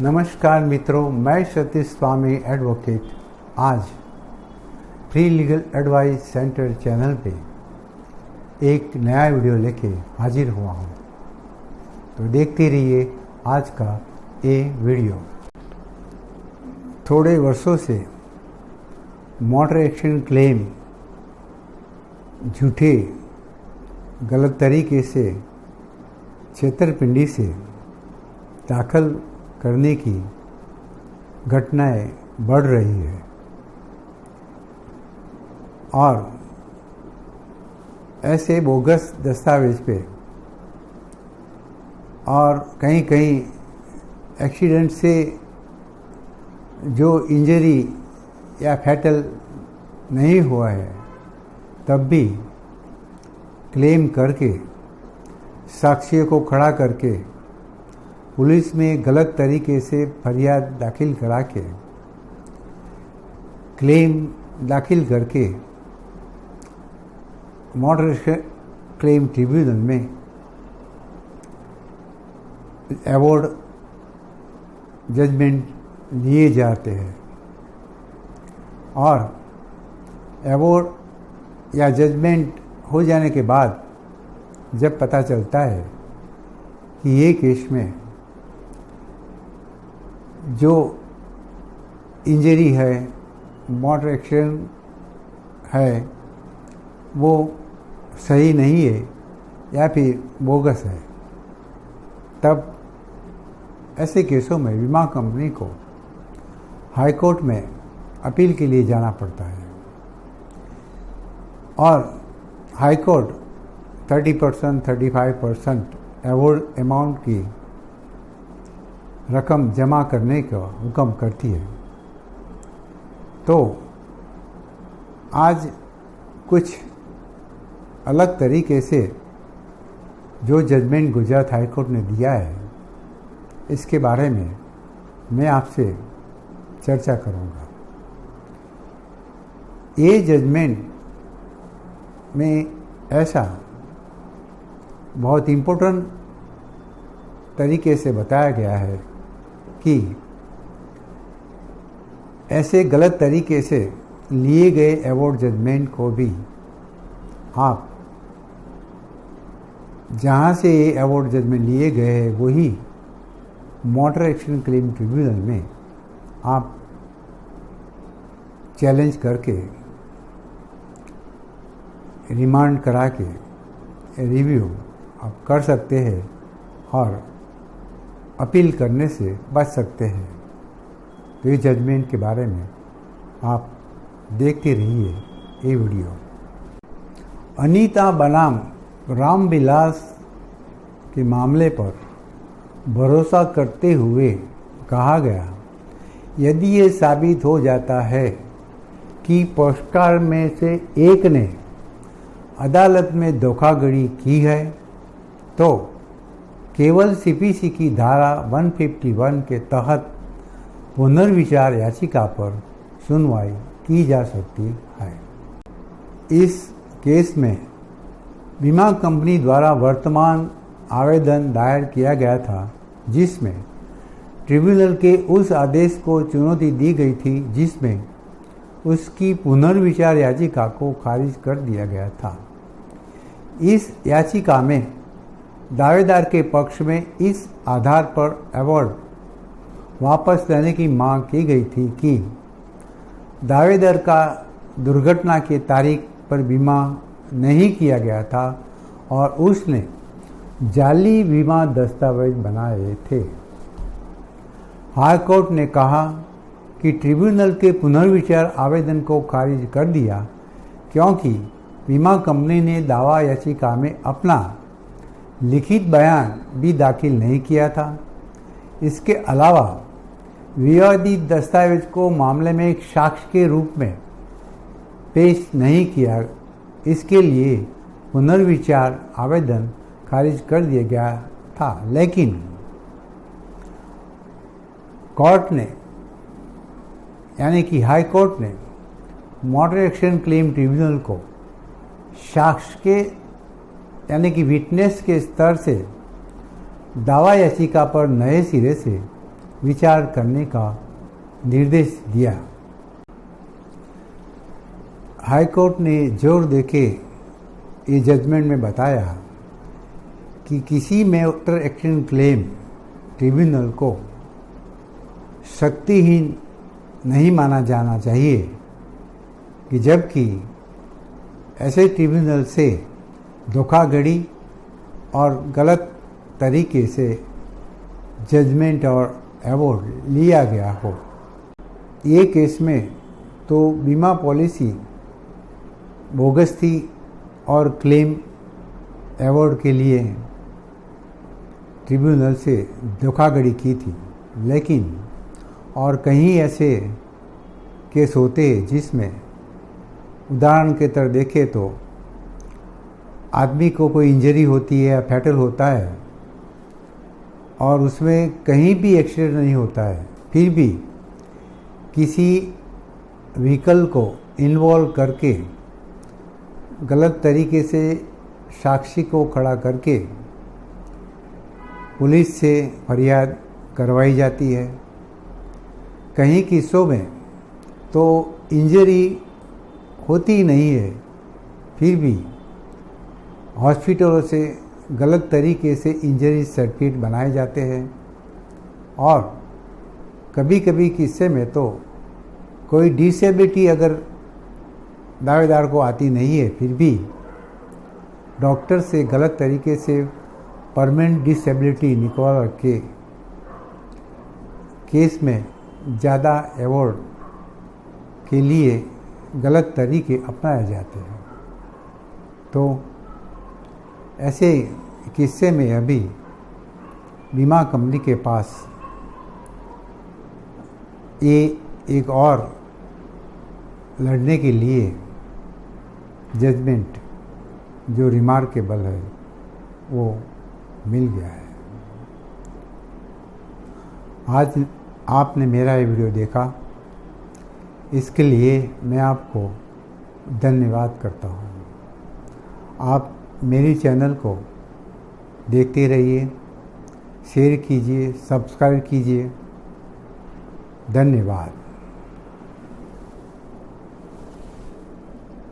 नमस्कार मित्रों, मैं सतीश स्वामी एडवोकेट आज free legal advice centre channel पे एक नया वीडियो लेके हाजिर हुआ हूँ। तो देखते रहिए आज का ये वीडियो। थोड़े वर्षों से मॉडर एक्शन क्लेम झूठे गलत तरीके से छेतरपिंडी से दाखिल करने की घटनाएं बढ़ रही है और ऐसे बोगस दस्तावेज पे और कहीं कहीं एक्सीडेंट से जो इंजरी या फैटल नहीं हुआ है तब भी क्लेम करके साक्ष्य को खड़ा करके पुलिस में गलत तरीके से फरियाद दाखिल करा के क्लेम दाखिल करके मॉडर क्लेम ट्रिब्यूनल में अवार्ड जजमेंट लिए जाते हैं और अवार्ड या जजमेंट हो जाने के बाद जब पता चलता है कि ये केस में जो इंजरी है, मॉडर एक्शन है, वो सही नहीं है या फिर बोगस है, तब ऐसे केसों में बीमा कंपनी को हाई कोर्ट में अपील के लिए जाना पड़ता है और हाई कोर्ट 30%, 35% अवार्ड अमाउंट की रकम जमा करने का हुक्म करती है। तो आज कुछ अलग तरीके से जो जजमेंट गुजरात हाई कोर्ट ने दिया है, इसके बारे में मैं आपसे चर्चा करूंगा। ये जजमेंट में ऐसा बहुत इम्पोर्टेंट तरीके से बताया गया है कि ऐसे गलत तरीके से लिए गए अवार्ड जजमेंट को भी आप जहां से ये अवार्ड जजमेंट लिए गए हैं वही मॉडर एक्शन क्लेम ट्रिब्यूनल में आप चैलेंज करके रिमांड करा के रिव्यू आप कर सकते हैं और अपील करने से बच सकते हैं। तो ये जजमेंट के बारे में आप देखते रहिए ये वीडियो। अनीता बनाम रामविलास के मामले पर भरोसा करते हुए कहा गया, यदि ये साबित हो जाता है कि पक्षकार में से एक ने अदालत में धोखाधड़ी की है तो केवल सीपीसी की धारा 151 के तहत पुनर्विचार याचिका पर सुनवाई की जा सकती है। इस केस में बीमा कंपनी द्वारा वर्तमान आवेदन दायर किया गया था जिसमें ट्रिब्यूनल के उस आदेश को चुनौती दी गई थी जिसमें उसकी पुनर्विचार याचिका को खारिज कर दिया गया था। इस याचिका में दावेदार के पक्ष में इस आधार पर अवार्ड वापस लेने की मांग की गई थी कि दावेदार का दुर्घटना की तारीख पर बीमा नहीं किया गया था और उसने जाली बीमा दस्तावेज बनाए थे। हाई कोर्ट ने कहा कि ट्रिब्यूनल के पुनर्विचार आवेदन को खारिज कर दिया क्योंकि बीमा कंपनी ने दावा याचिका में अपना लिखित बयान भी दाखिल नहीं किया था। इसके अलावा विवादित दस्तावेज को मामले में एक साक्ष्य के रूप में पेश नहीं किया, इसके लिए पुनर्विचार आवेदन खारिज कर दिया गया था। लेकिन कोर्ट ने यानी कि हाई कोर्ट ने मॉडर एक्शन क्लेम ट्रिब्यूनल को साक्ष्य के यानी कि विटनेस के स्तर से दावा याचिका पर नए सिरे से विचार करने का निर्देश दिया। हाईकोर्ट ने जोर देके ये जजमेंट में बताया कि किसी मैटर एक्शन क्लेम ट्रिब्यूनल को शक्तिहीन नहीं माना जाना चाहिए, कि जबकि ऐसे ट्रिब्यूनल से धोखाधड़ी और गलत तरीके से जजमेंट और अवार्ड लिया गया हो। ये केस में तो बीमा पॉलिसी बोगस थी और क्लेम अवार्ड के लिए ट्रिब्यूनल से धोखाधड़ी की थी, लेकिन और कहीं ऐसे केस होते जिसमें उदाहरण के तरह देखें तो आदमी को कोई इंजरी होती है या फैटल होता है और उसमें कहीं भी एक्सीडेंट नहीं होता है, फिर भी किसी व्हीकल को इन्वॉल्व करके गलत तरीके से साक्षी को खड़ा करके पुलिस से फरियाद करवाई जाती है। कहीं किस्सों में तो इंजरी होती नहीं है, फिर भी हॉस्पिटलों से गलत तरीके से इंजरी सर्टिफिकेट बनाए जाते हैं और कभी कभी किस्से में तो कोई डिसेबिलिटी अगर दावेदार को आती नहीं है, फिर भी डॉक्टर से गलत तरीके से परमानेंट डिसेबिलिटी निकलवा के केस में ज़्यादा अवार्ड के लिए गलत तरीके अपनाए जाते हैं। तो ऐसे किस्से में अभी बीमा कंपनी के पास ये एक और लड़ने के लिए जजमेंट जो रिमार्केबल है वो मिल गया है। आज आपने मेरा ये वीडियो देखा, इसके लिए मैं आपको धन्यवाद करता हूँ। आप मेरी चैनल को देखते रहिए, शेयर कीजिए, सब्सक्राइब कीजिए। धन्यवाद।